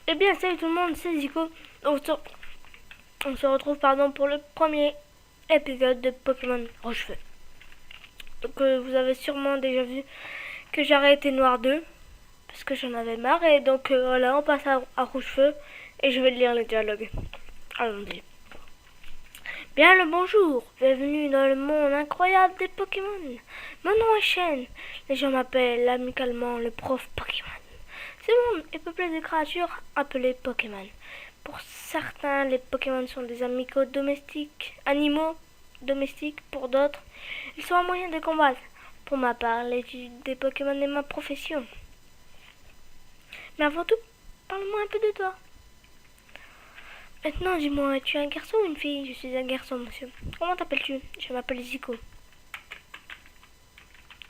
Eh bien, salut tout le monde, c'est Zico. On se retrouve pour le premier épisode de Pokémon Rochefeu. Donc, vous avez sûrement déjà vu que j'ai arrêté Noir 2 parce que j'en avais marre. Et donc, voilà, on passe à Rochefeu et je vais lire les dialogues. Allons-y. Bien le bonjour, bienvenue dans le monde incroyable des Pokémon. Mon nom est Shen, les gens m'appellent amicalement le prof Pokémon. Ce monde est peuplé de créatures appelées Pokémon. Pour certains, les Pokémon sont des animaux domestiques. Pour d'autres, ils sont un moyen de combattre. Pour ma part, l'étude des Pokémon est ma profession. Mais avant tout, parle-moi un peu de toi. Maintenant, dis-moi, es-tu un garçon ou une fille? Je suis un garçon, monsieur. Comment t'appelles-tu? Je m'appelle Zico.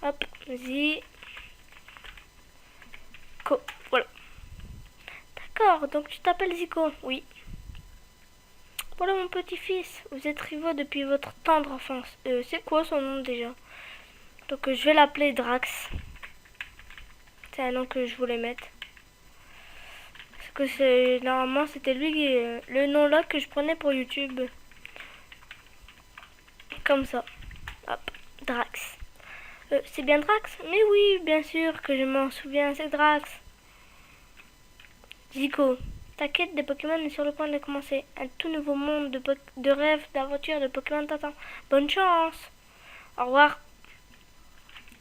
Hop, Zico. Voilà. D'accord, donc tu t'appelles Zico? Oui. Voilà mon petit-fils, vous êtes rivaux depuis votre tendre enfance. C'est quoi son nom déjà? Donc je vais l'appeler Drax. C'est un nom que je voulais mettre. Parce que normalement c'était lui le nom là que je prenais pour YouTube. Comme ça. Hop, Drax. C'est bien Drax? Mais oui, bien sûr que je m'en souviens, c'est Drax. Zico, ta quête des Pokémon est sur le point de commencer. Un tout nouveau monde de rêves, d'aventures, de Pokémon t'attend. Bonne chance. Au revoir.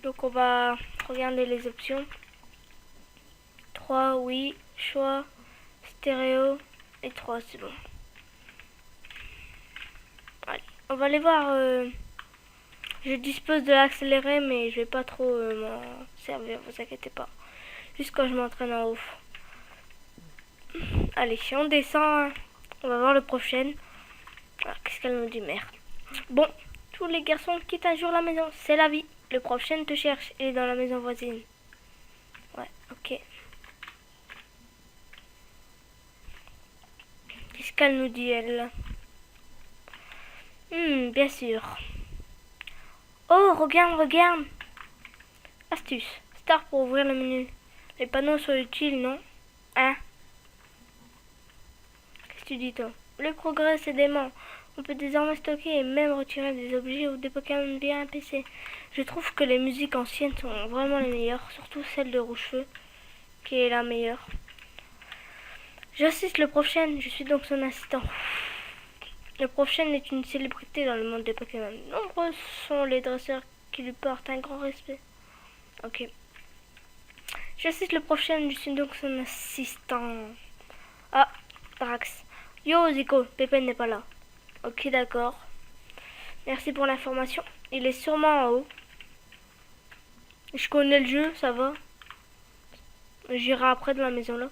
Donc on va regarder les options. 3, oui, choix, stéréo et 3, c'est bon. Allez, on va aller voir. Je dispose de l'accéléré, mais je vais pas trop m'en servir, vous inquiétez pas. Juste quand je m'entraîne en haut. Allez, si on descend, on va voir le prochain. Alors, qu'est-ce qu'elle nous dit, mère? Bon, tous les garçons quittent un jour la maison, c'est la vie. Le prochain te cherche, il est dans la maison voisine. Ouais, ok. Qu'est-ce qu'elle nous dit, elle? Bien sûr. Oh, regarde, regarde. Astuce. Star pour ouvrir le menu. Les panneaux sont utiles, non? Hein? Qu'est-ce que tu dis, toi? Le progrès, c'est dément. On peut désormais stocker et même retirer des objets ou des Pokémon via un PC. Je trouve que les musiques anciennes sont vraiment les meilleures, surtout celle de Rochefeu, qui est la meilleure. J'assiste le prochain, je suis donc son assistant. Le prochain est une célébrité dans le monde des Pokémon. Nombreux sont les dresseurs qui lui portent un grand respect. Ok. J'assiste le prochain, je suis donc son assistant. Ah, Drax. Yo, Zico, Pépé n'est pas là. Ok, d'accord. Merci pour l'information. Il est sûrement en haut. Je connais le jeu, ça va. J'irai après de la maison là.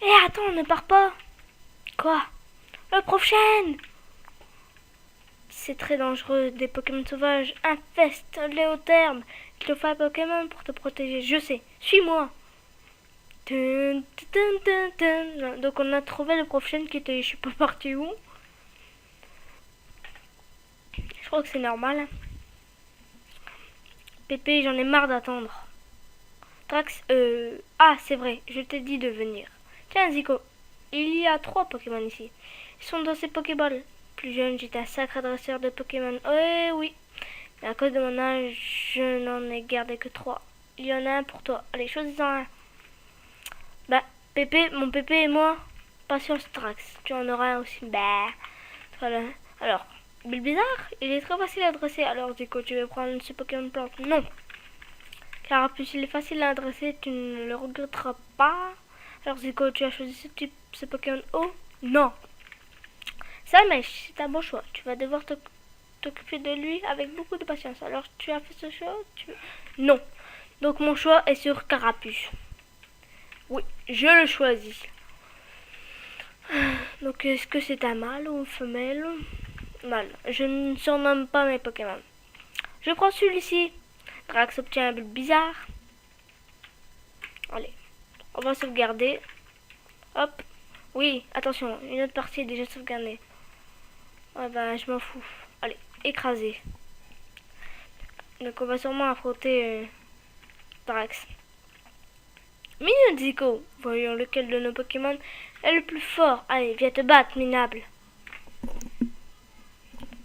Eh, attends, ne pars pas. Quoi? Le prochain! C'est très dangereux, des Pokémon sauvages infestent les hauts herbes. Il te faut un Pokémon pour te protéger. Je sais, suis-moi. Donc on a trouvé le prochain qui était, je sais pas parti où. Je crois que c'est normal. Pépé, j'en ai marre d'attendre. Drax, ah c'est vrai, je t'ai dit de venir. Tiens Zico, il y a 3 Pokémon ici. Ils sont dans ces Pokéballs. Plus jeune, j'étais un sacré dresseur de Pokémon. Eh oui. Mais à cause de mon âge, je n'en ai gardé que 3. Il y en a un pour toi. Allez, choisis-en un. Bah, Pépé, mon Pépé et moi. Patience, Drax. Tu en auras un aussi. Bah. Voilà. Alors, Bulbizarre, il est très facile à dresser. Alors, Zico, tu veux prendre ce Pokémon plante? Non. Carapuce, il est facile à dresser. Tu ne le regretteras pas. Alors, Zico, tu as choisi ce Pokémon haut? Non. Salamèche, c'est un bon choix. Tu vas devoir t'occuper de lui avec beaucoup de patience. Alors, tu as fait ce choix? Non. Donc, mon choix est sur Carapuce. Oui, je le choisis. Donc, est-ce que c'est un mâle ou une femelle? Mâle. Je ne surnomme pas mes Pokémon. Je prends celui-ci. Drax obtient un but bizarre. Allez, on va sauvegarder. Hop. Oui, attention, une autre partie est déjà sauvegardée. Ouais, bah, je m'en fous. Allez, écrasé. Donc, on va sûrement affronter Drax. Minute, Zico. Voyons lequel de nos Pokémon est le plus fort. Allez, viens te battre, minable.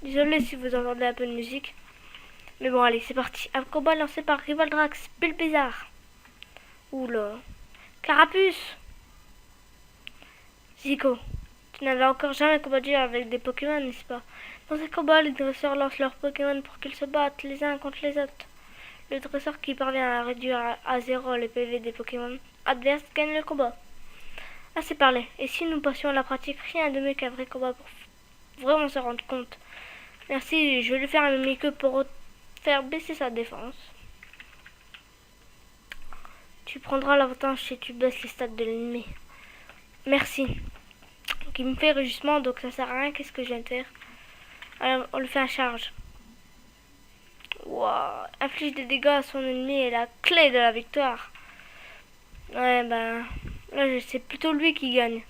Désolé si vous entendez un peu de musique. Mais bon, allez, c'est parti. Un combat lancé par Rivaldrax, Bulbizarre. Oula. Carapuce. Zico, tu n'avais encore jamais combattu avec des Pokémon, n'est-ce pas? Dans ces combats, les dresseurs lancent leurs Pokémon pour qu'ils se battent les uns contre les autres. Le dresseur qui parvient à réduire à 0 les PV des Pokémon adverses gagne le combat. Assez parlé. Et si nous passions à la pratique, rien de mieux qu'un vrai combat pour vraiment se rendre compte. Merci, je vais lui faire un mimique pour faire baisser sa défense. Tu prendras l'avantage si tu baisses les stats de l'ennemi. Merci. Qui me fait rugissement, donc ça sert à rien. Qu'est-ce que je viens de faire? Alors, on lui fait un charge. Wow. Inflige des dégâts à son ennemi est la clé de la victoire. Ouais, ben... là, c'est plutôt lui qui gagne.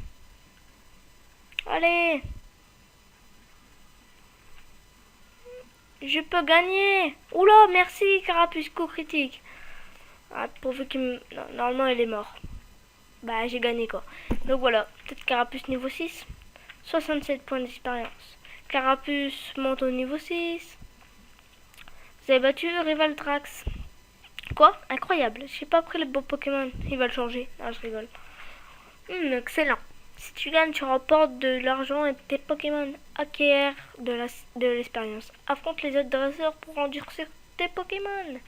Allez! Je peux gagner! Oula, merci, Carapuce, coup critique. Ah, pourvu qu'il me... Non, normalement, il est mort. Bah, j'ai gagné, quoi. Donc voilà, peut-être Carapuce niveau 6. 67 points d'expérience. Carapuce monte au niveau 6. Vous avez battu Rivaldrax. Quoi? Incroyable. J'ai pas pris le beau Pokémon. Il va le changer. Ah, je rigole. Excellent. Si tu gagnes, tu remportes de l'argent et tes Pokémon acquièrent de l'expérience. Affronte les autres dresseurs pour endurcir tes Pokémon.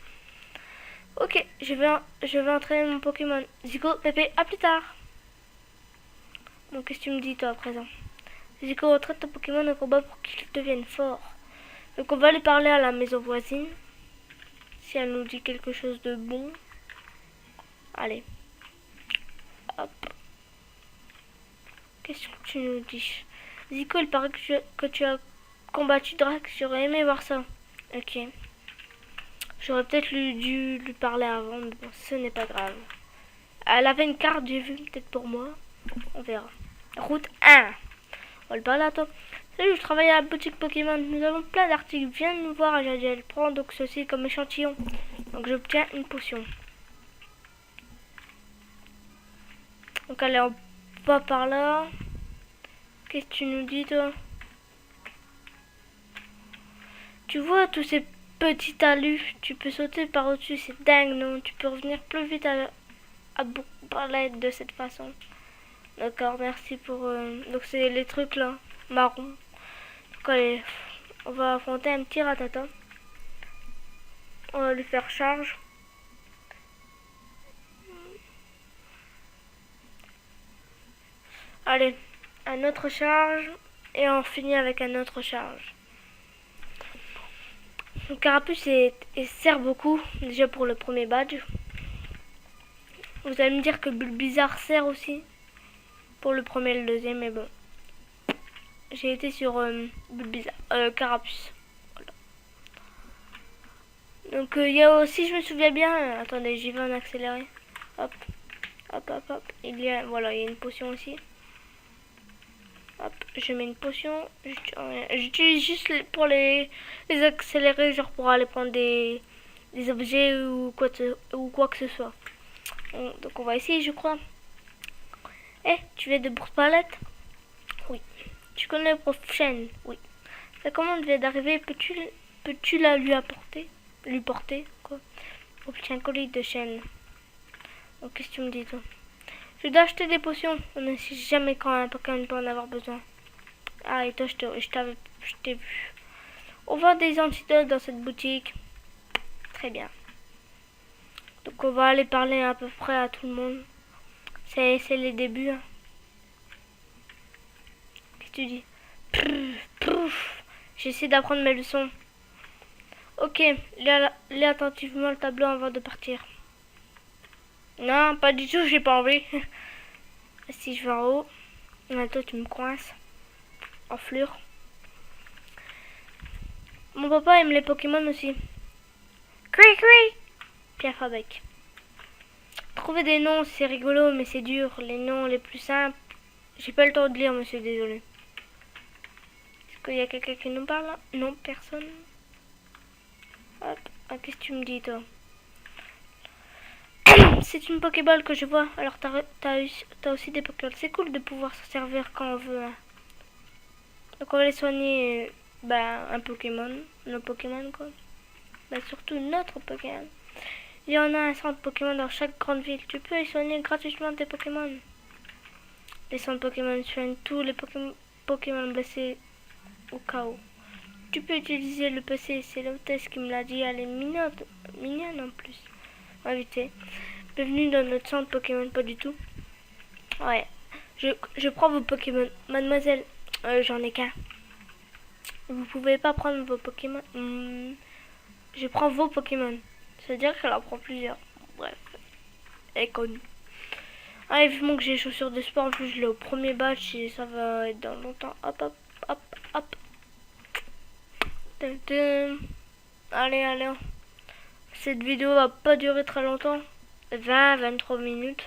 Ok, je vais entraîner mon Pokémon. Zico, Pépé, à plus tard. Bon, qu'est-ce que tu me dis, toi, à présent? Zico, entraîne ton Pokémon au combat pour qu'il devienne fort. Donc, on va aller parler à la maison voisine. Si elle nous dit quelque chose de bon. Allez. Hop. Qu'est-ce que tu nous dis? Zico, il paraît que tu as combattu Drax. J'aurais aimé voir ça. Ok. J'aurais peut-être dû lui parler avant, mais bon, ce n'est pas grave. Elle avait une carte, j'ai vu, peut-être pour moi. On verra. Route 1. On va le parler à toi. Salut, je travaille à la boutique Pokémon. Nous avons plein d'articles. Viens nous voir à Jadiel. Prends donc ceci comme échantillon. Donc j'obtiens une potion. Donc allez, on va par là. Qu'est-ce que tu nous dis, toi? Tu vois tous ces petits talus? Tu peux sauter par au-dessus. C'est dingue, non? Tu peux revenir plus vite à l'aide de cette façon. D'accord, merci pour... Donc c'est les trucs là, marron. Donc allez, on va affronter un petit ratata. On va lui faire charge. Allez, un autre charge. Et on finit avec un autre charge. Le Carapuce sert beaucoup, déjà pour le premier badge. Vous allez me dire que Bulbizarre sert aussi. Pour le premier et le deuxième, mais bon. J'ai été sur Bulbizarre, Carapuce. Voilà. Donc il y a aussi, je me souviens bien, attendez, j'y vais en accéléré. Hop, hop, hop, hop. Il y a une potion aussi. Hop, je mets une potion. J'utilise juste pour les accélérer, genre pour aller prendre des objets ou quoi que ce soit. Donc on va essayer, je crois. Eh, tu viens de Bourse-Palette? Oui. Tu connais le prof Chen? Oui. Sa commande vient d'arriver. Peux-tu la lui apporter? Lui porter, quoi? Obtiens un colis de Chen. Donc qu'est-ce que tu me dis, toi? Je dois acheter des potions. On ne sait jamais quand un Pokémon peut en avoir besoin. Ah, et toi, je t'ai vu. On vend des antidotes dans cette boutique. Très bien. Donc on va aller parler à peu près à tout le monde. C'est les débuts. Hein. Qu'est-ce que tu dis? J'essaie d'apprendre mes leçons. Ok, lis attentivement le tableau avant de partir. Non, pas du tout, j'ai pas envie. Si je vais en haut. Ah, toi, tu me coinces. Enflure. Mon papa aime les Pokémon aussi. Cri cri. Pierre Fabec. Trouver des noms, c'est rigolo, mais c'est dur. Les noms les plus simples. J'ai pas le temps de lire, monsieur, désolé. Est-ce qu'il y a quelqu'un qui nous parle là? Non, personne. Hop. Ah, qu'est-ce que tu me dis, toi? c'est une Pokéball que je vois. Alors t'as aussi des Pokéballs. C'est cool de pouvoir s'en servir quand on veut. Hein. Donc on va les soigner un Pokémon. Nos Pokémon quoi. Surtout notre Pokémon. Il y en a un centre Pokémon dans chaque grande ville. Tu peux y soigner gratuitement tes Pokémon. Les centres Pokémon soignent tous les Pokémon blessés au cas où. Tu peux utiliser le PC, c'est l'hôtesse qui me l'a dit. Elle est mignonne en plus. Invité. Bienvenue dans notre centre Pokémon, pas du tout. Ouais. Je prends vos Pokémon. Mademoiselle, j'en ai qu'un. Vous pouvez pas prendre vos Pokémon. Je prends vos Pokémon. C'est-à-dire qu'elle en prend plusieurs. Bref. Elle est connue. Allez, vivement que j'ai les chaussures de sport. En plus, je l'ai au premier batch et ça va être dans longtemps. Hop, hop, hop, hop. Allez. Cette vidéo va pas durer très longtemps. 20-23 minutes.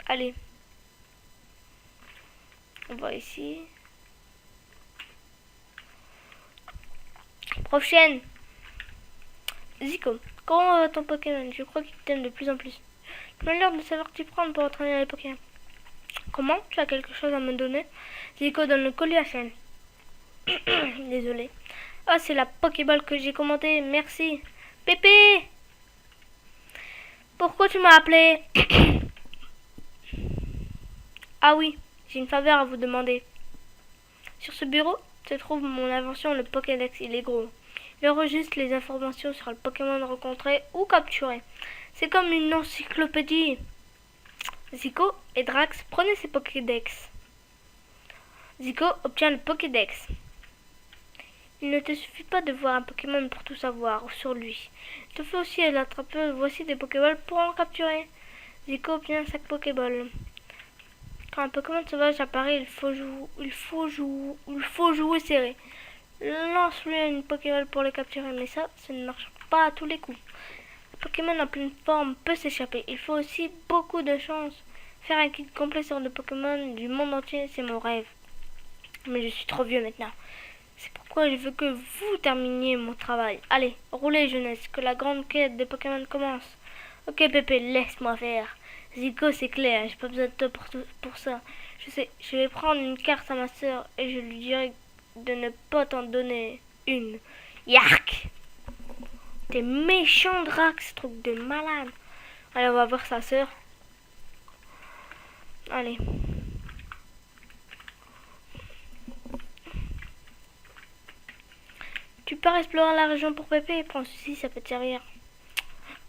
Allez. On va ici. Prochaine. Zico, comment va ton Pokémon? Je crois qu'il t'aime de plus en plus. Tu m'as l'air de savoir t'y prendre pour entraîner les Pokémon. Comment? Tu as quelque chose à me donner? Zico donne le collier à Chen. Désolé. Ah, c'est la Pokéball que j'ai commentée. Merci. Pépé! Pourquoi tu m'as appelé? Ah oui, j'ai une faveur à vous demander. Sur ce bureau se trouve mon invention, le Pokédex. Il est gros. Il enregistre les informations sur le Pokémon rencontré ou capturé. C'est comme une encyclopédie. Zico et Drax, prenez ces Pokédex. Zico obtient le Pokédex. Il ne te suffit pas de voir un Pokémon pour tout savoir sur lui. Il te faut aussi l'attraper. Voici des Pokéballs pour en capturer. Zico obtient 5 Pokéballs. Quand un Pokémon sauvage apparaît, il faut jouer serré. Lance-lui une Pokéball pour le capturer, mais ça ne marche pas à tous les coups. Un Pokémon en pleine forme peut s'échapper. Il faut aussi beaucoup de chance. Faire un kit complet sur le Pokémon du monde entier, c'est mon rêve. Mais je suis trop vieux maintenant. C'est pourquoi je veux que vous terminiez mon travail. Allez, roulez jeunesse, que la grande quête de Pokémon commence. Ok Pépé, laisse-moi faire. Zico, c'est clair, j'ai pas besoin de toi pour ça. Je sais, je vais prendre une carte à ma soeur et je lui dirai de ne pas t'en donner une. Yark! T'es méchant Drax, truc de malade. Allez, on va voir sa soeur. Allez. Tu pars explorer la région pour Pépé, prends ceci, ça peut te servir.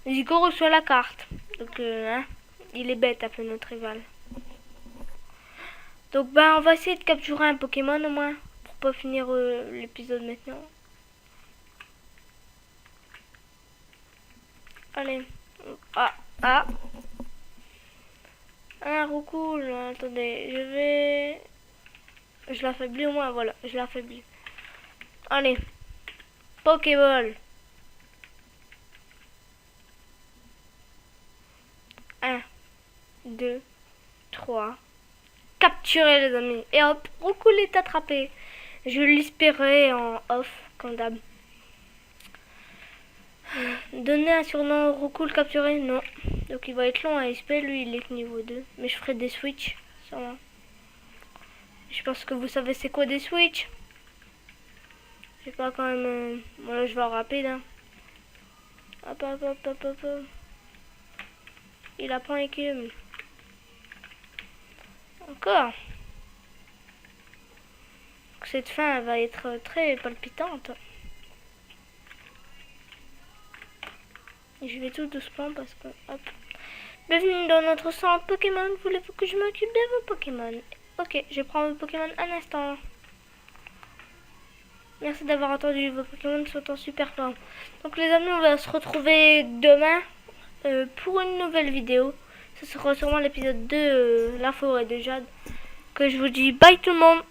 Zico reçoit la carte. Donc, il est bête un peu notre rival. Donc, on va essayer de capturer un Pokémon au moins. Pour pas finir l'épisode maintenant. Allez. Ah. Un Roucoule. Attendez, je l'affaiblis au moins, voilà. Je l'affaiblis. Allez. Pokéball. 1, 2, 3. Capturé les amis. Et hop, Roucoule est attrapé. Je l'espérais en off, comme d'hab. Donner un surnom Roucoule capturé, non. Donc il va être long à SP, lui il est que niveau 2. Mais je ferai des switches, sûrement. Je pense que vous savez c'est quoi des switches. J'ai pas quand même... Bon là je vais en rapide. Hein. Hop. Il apprend équilibre. Encore. Cette fin va être très palpitante. Et je vais tout doucement parce que... Hop. Bienvenue dans notre centre Pokémon. Voulez-vous que je m'occupe de vos Pokémon? Ok, je prends vos Pokémon un instant. Merci d'avoir entendu. Vos Pokémon sont en super forme. Donc les amis, on va se retrouver demain pour une nouvelle vidéo. Ce sera sûrement l'épisode 2, la forêt de Jade. Que je vous dis bye tout le monde.